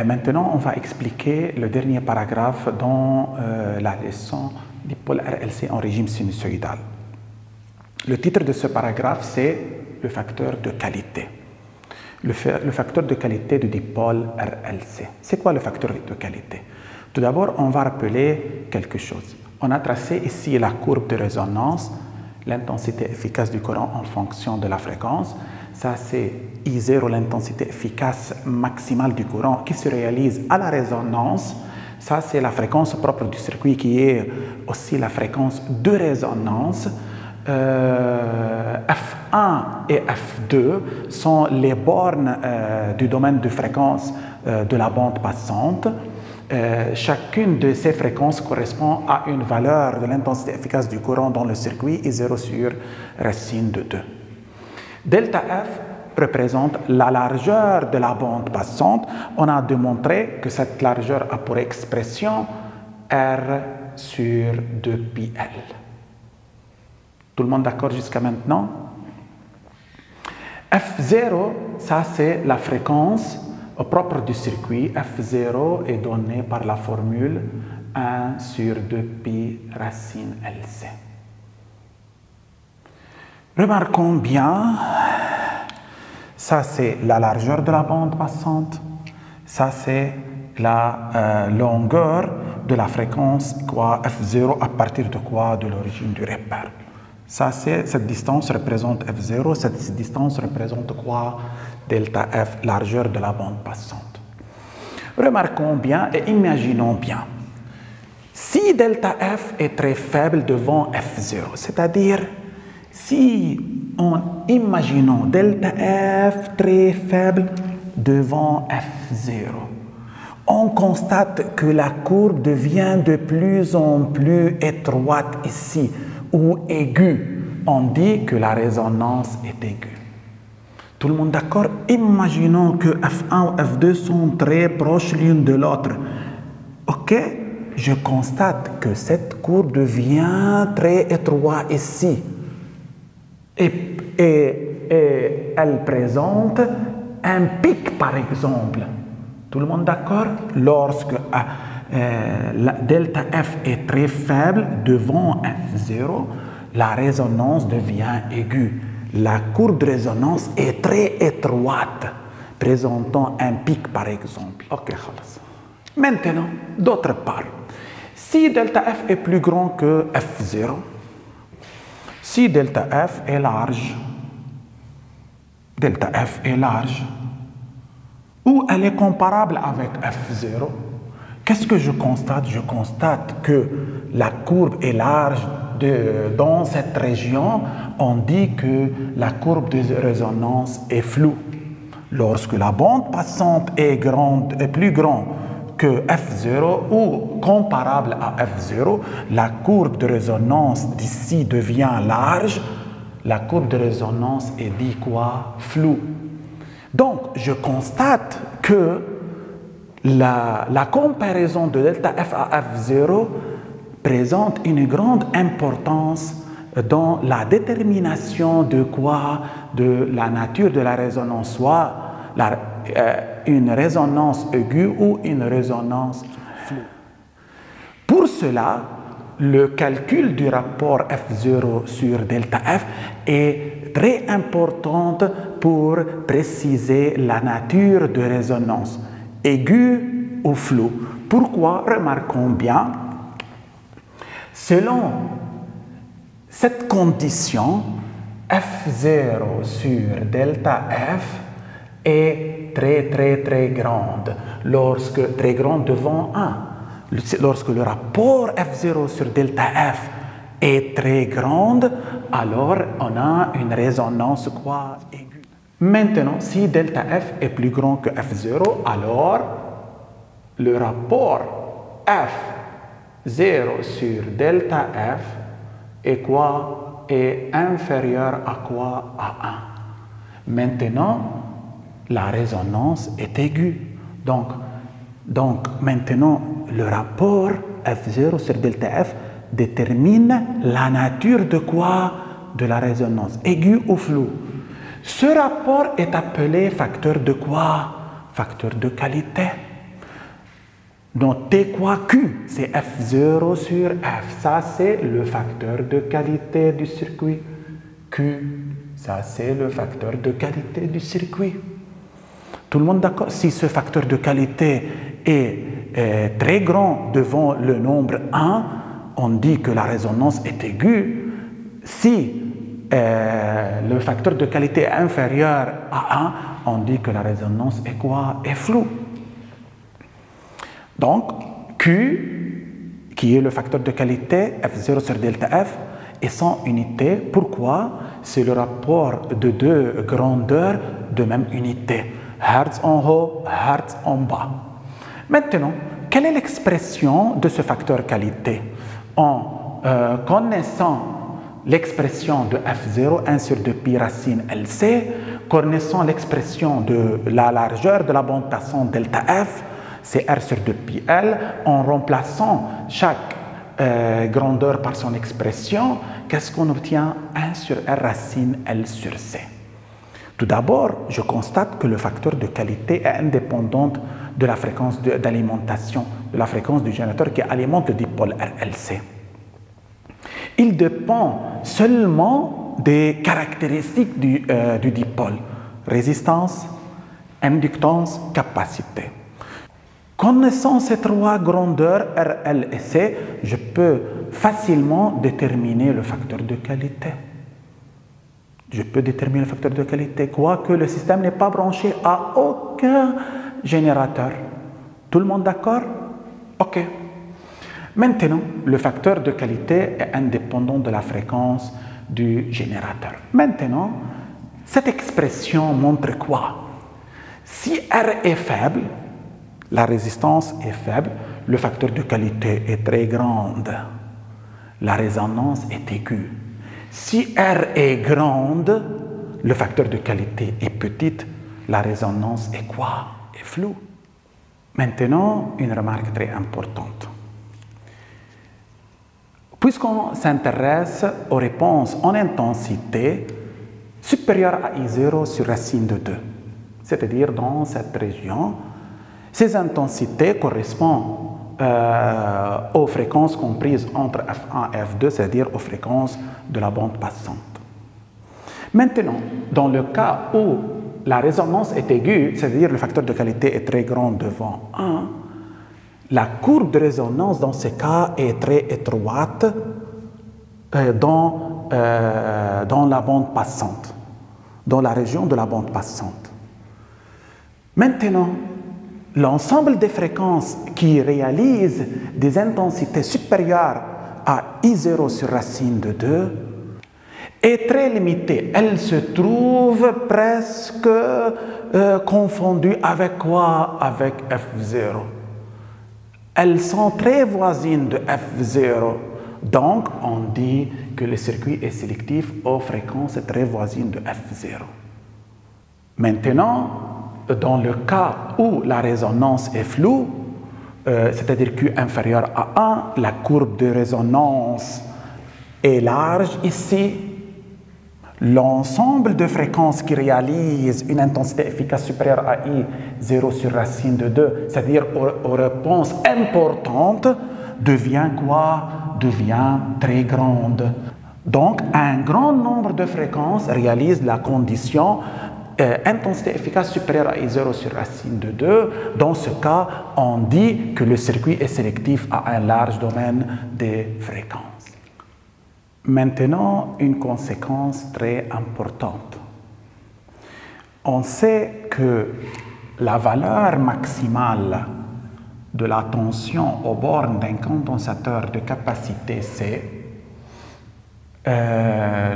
Maintenant, on va expliquer le dernier paragraphe dans la leçon dipôle RLC en régime sinusoïdal. Le titre de ce paragraphe, c'est le facteur de qualité. Le facteur de qualité du dipôle RLC. C'est quoi le facteur de qualité? Tout d'abord, on va rappeler quelque chose. On a tracé ici la courbe de résonance, l'intensité efficace du courant en fonction de la fréquence. Ça, c'est I0, l'intensité efficace maximale du courant qui se réalise à la résonance. Ça, c'est la fréquence propre du circuit qui est aussi la fréquence de résonance. F1 et F2 sont les bornes du domaine de fréquence de la bande passante. Chacune de ces fréquences correspond à une valeur de l'intensité efficace du courant dans le circuit I0 sur racine de 2. Delta F représente la largeur de la bande passante. On a démontré que cette largeur a pour expression R sur 2πL. Tout le monde d'accord jusqu'à maintenant? F0, ça c'est la fréquence propre du circuit. F0 est donnée par la formule 1 sur 2π racine LC. Remarquons bien, ça c'est la largeur de la bande passante, ça c'est la longueur de la fréquence quoi, F0 à partir de quoi? De l'origine du repère. Ça c'est, cette distance représente F0, cette distance représente quoi? Delta F, largeur de la bande passante. Remarquons bien et imaginons bien. Si delta F est très faible devant F0, c'est-à-dire si on imaginons delta F très faible devant F0, on constate que la courbe devient de plus en plus étroite ici, ou aiguë. On dit que la résonance est aiguë. Tout le monde d'accord? Imaginons que F1 ou F2 sont très proches l'une de l'autre. Ok? Je constate que cette courbe devient très étroite ici. Et elle présente un pic, par exemple. Tout le monde d'accord? Lorsque delta F est très faible devant F0, la résonance devient aiguë. La courbe de résonance est très étroite, présentant un pic, par exemple. Ok, maintenant, d'autre part, si delta F est plus grand que F0, si delta F est large, ou elle est comparable avec F0, qu'est-ce que je constate? Je constate que la courbe est large dans cette région. On dit que la courbe de résonance est floue. Lorsque la bande passante est plus grande que F0 ou comparable à F0, la courbe de résonance d'ici devient large. La courbe de résonance est dit quoi? Floue. Donc, je constate que la comparaison de delta F à F0 présente une grande importance dans la détermination de quoi? De la nature de la résonance, soit une résonance aiguë ou une résonance floue. Pour cela, le calcul du rapport F0 sur delta F est très important pour préciser la nature de résonance, aiguë ou floue. Pourquoi? Remarquons bien, selon cette condition, F0 sur delta F est très grande, très grande devant 1. Lorsque le rapport F0 sur delta F est très grande, alors on a une résonance quoi? Aiguë. Maintenant, si delta F est plus grand que F0, alors le rapport F0 sur delta F est quoi? Est inférieur à quoi? À 1. Maintenant, la résonance est aiguë. Donc maintenant, le rapport F0 sur delta F détermine la nature de quoi? De la résonance, aiguë ou floue. Ce rapport est appelé facteur de quoi? Facteur de qualité. Notez quoi? Q, c'est F0 sur F. Ça, c'est le facteur de qualité du circuit. Q, ça, c'est le facteur de qualité du circuit. Tout le monde d'accord? Si ce facteur de qualité est très grand devant le nombre 1, on dit que la résonance est aiguë. Si le facteur de qualité est inférieur à 1, on dit que la résonance est quoi? Est floue. Donc, Q, qui est le facteur de qualité, F0 sur delta F, est sans unité. Pourquoi? C'est le rapport de deux grandeurs de même unité. Hertz en haut, Hertz en bas. Maintenant, quelle est l'expression de ce facteur qualité? En connaissant l'expression de F0, 1 sur 2 pi racine LC, connaissant l'expression de la largeur de la bande passante delta F, c'est R sur 2 pi L, en remplaçant chaque grandeur par son expression, qu'est-ce qu'on obtient? 1 sur R racine L sur C. Tout d'abord, je constate que le facteur de qualité est indépendant de la fréquence d'alimentation, de la fréquence du générateur qui alimente le dipôle RLC. Il dépend seulement des caractéristiques du dipôle, résistance, inductance, capacité. Connaissant ces trois grandeurs, R, L et C, je peux facilement déterminer le facteur de qualité. Je peux déterminer le facteur de qualité, quoique le système n'est pas branché à aucun générateur. Tout le monde d'accord? OK. Maintenant, le facteur de qualité est indépendant de la fréquence du générateur. Maintenant, cette expression montre quoi? Si R est faible, la résistance est faible, le facteur de qualité est très grand, la résonance est aiguë. Si R est grande, le facteur de qualité est petite, la résonance est quoi? Est floue. Maintenant, une remarque très importante. Puisqu'on s'intéresse aux réponses en intensité supérieure à I0 sur racine de 2, c'est-à-dire dans cette région, ces intensités correspondent aux fréquences comprises entre F1 et F2, c'est-à-dire aux fréquences de la bande passante. Maintenant, dans le cas où la résonance est aiguë, c'est-à-dire le facteur de qualité est très grand devant 1, la courbe de résonance dans ce cas est très étroite dans la bande passante, dans la région de la bande passante. Maintenant, l'ensemble des fréquences qui réalisent des intensités supérieures à I0 sur racine de 2 est très limitée. Elle se trouve presque confondue avec quoi? Avec F0. Elles sont très voisines de F0. Donc, on dit que le circuit est sélectif aux fréquences très voisines de F0. Maintenant, dans le cas où la résonance est floue, c'est-à-dire Q inférieur à 1, la courbe de résonance est large ici. L'ensemble de fréquences qui réalisent une intensité efficace supérieure à I0 sur racine de 2, c'est-à-dire aux réponses importantes, devient quoi? Devient très grande. Donc, un grand nombre de fréquences réalisent la condition intensité efficace supérieure à I0 sur racine de 2. Dans ce cas, on dit que le circuit est sélectif à un large domaine des fréquences. Maintenant, une conséquence très importante. On sait que la valeur maximale de la tension aux bornes d'un condensateur de capacité C,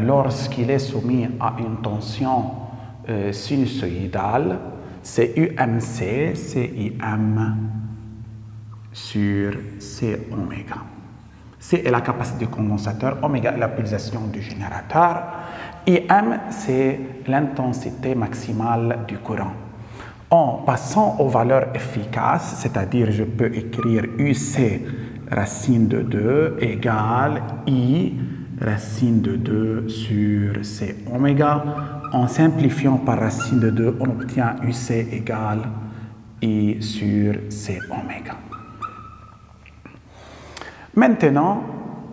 lorsqu'il est soumis à une tension sinusoïdale, c'est UMC, CIM sur C oméga. C est la capacité du condensateur, oméga est la pulsation du générateur, IM c'est l'intensité maximale du courant. En passant aux valeurs efficaces, c'est-à-dire je peux écrire UC racine de 2 égale I racine de 2 sur C oméga. En simplifiant par racine de 2, on obtient UC égale I sur C oméga. Maintenant,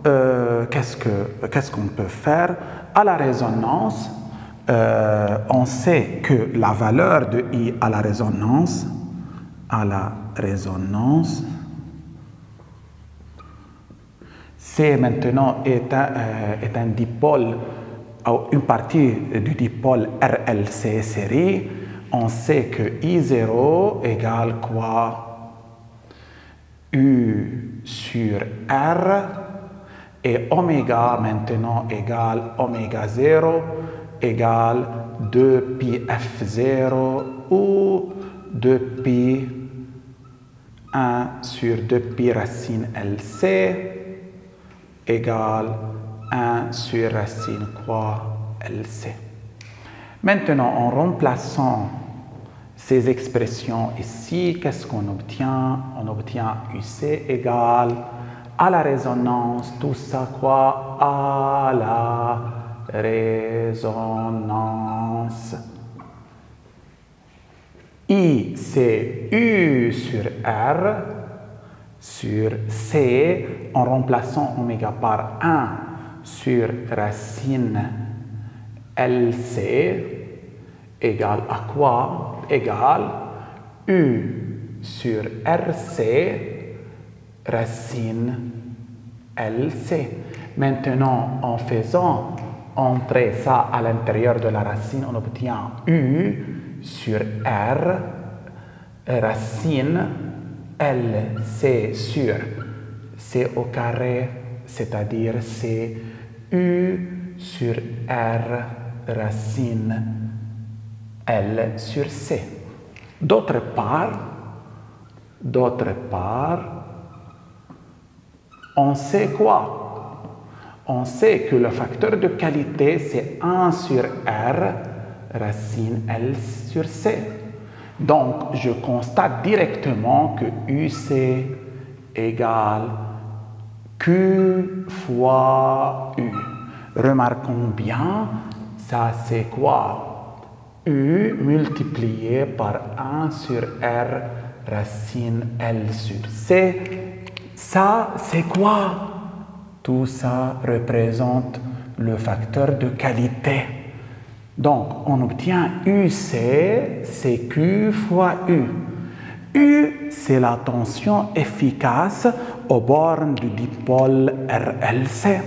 qu'est-ce qu'on peut faire? À la résonance, on sait que la valeur de I à la résonance, C maintenant est un dipôle, une partie du dipôle RLC série. On sait que I0 égale quoi? U sur R et oméga maintenant égale oméga 0 égale 2pi F0 ou 2pi 1 sur 2pi racine LC égale 1 sur racine quoi LC. Maintenant, en remplaçant ces expressions ici, qu'est-ce qu'on obtient? On obtient UC égale à la résonance, tout ça quoi? À la résonance. I, c'est U sur R sur C en remplaçant oméga par 1 sur racine LC égale à quoi? Égale U sur RC racine LC. Maintenant, en faisant entrer ça à l'intérieur de la racine, on obtient U sur R racine LC sur C au carré, c'est-à-dire c'est U sur R racine L sur C. D'autre part, on sait quoi? On sait que le facteur de qualité, c'est 1 sur R racine L sur C. Donc, je constate directement que UC égale Q fois U. Remarquons bien, ça c'est quoi? U multiplié par 1 sur R racine L sur C. Ça, c'est quoi? Tout ça représente le facteur de qualité. Donc, on obtient UC, c'est Q fois U. U, c'est la tension efficace aux bornes du dipôle RLC.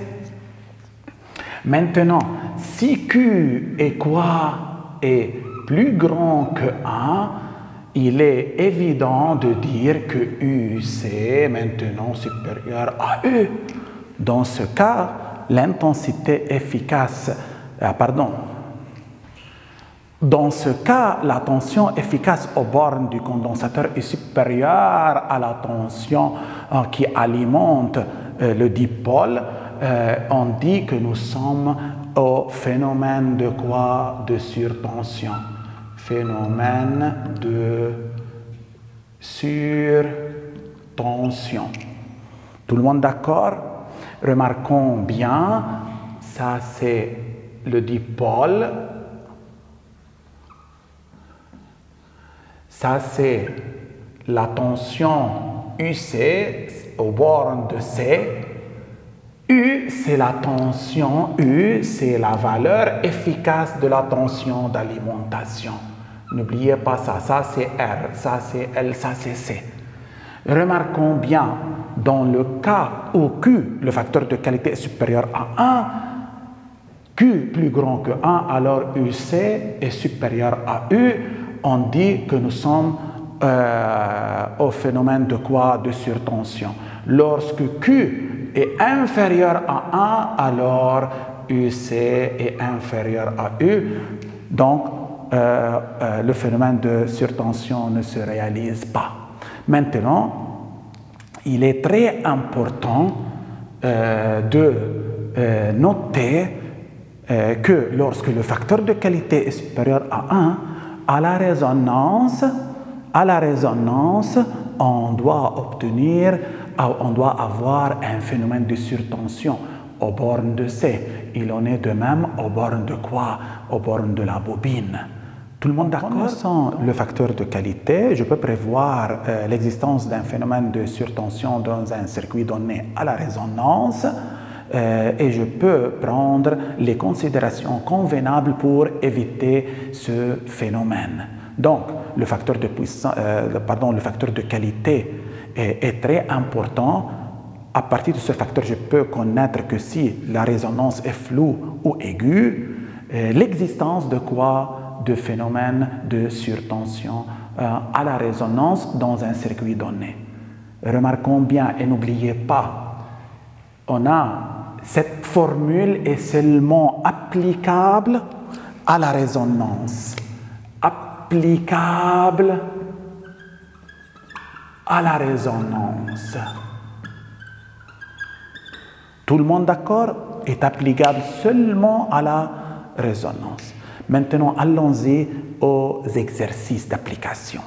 Maintenant, si Q est quoi? Est plus grand que 1, il est évident de dire que UC est maintenant supérieur à U. Dans ce cas, l'intensité efficace, dans ce cas, la tension efficace aux bornes du condensateur est supérieure à la tension qui alimente le dipôle. On dit que nous sommes au phénomène de quoi? De surtension. Phénomène de surtension. Tout le monde d'accord? Remarquons bien, ça c'est le dipôle. Ça c'est la tension UC aux bornes de C. U, c'est la tension, U, c'est la valeur efficace de la tension d'alimentation. N'oubliez pas ça, ça c'est R, ça c'est L, ça c'est C. Remarquons bien, dans le cas où Q, le facteur de qualité est supérieur à 1, Q plus grand que 1, alors UC est supérieur à U. On dit que nous sommes au phénomène de quoi? De surtension. Lorsque Q est inférieur à 1, alors UC est inférieur à U. Donc, le phénomène de surtension ne se réalise pas. Maintenant, il est très important de noter que lorsque le facteur de qualité est supérieur à 1, à la résonance, on doit avoir un phénomène de surtension aux bornes de C. Il en est de même aux bornes de quoi? Aux bornes de la bobine. Tout le monde d'accord? Connaissant le facteur de qualité, je peux prévoir l'existence d'un phénomène de surtension dans un circuit donné à la résonance et je peux prendre les considérations convenables pour éviter ce phénomène. Donc, le facteur de qualité est très important. À partir de ce facteur, je peux connaître que si la résonance est floue ou aiguë, l'existence de quoi? De phénomènes de surtension à la résonance dans un circuit donné. Remarquons bien et n'oubliez pas, on a cette formule est seulement applicable à la résonance. Applicable à la résonance. Tout le monde d'accord? Est applicable seulement à la résonance. Maintenant, allons-y aux exercices d'application.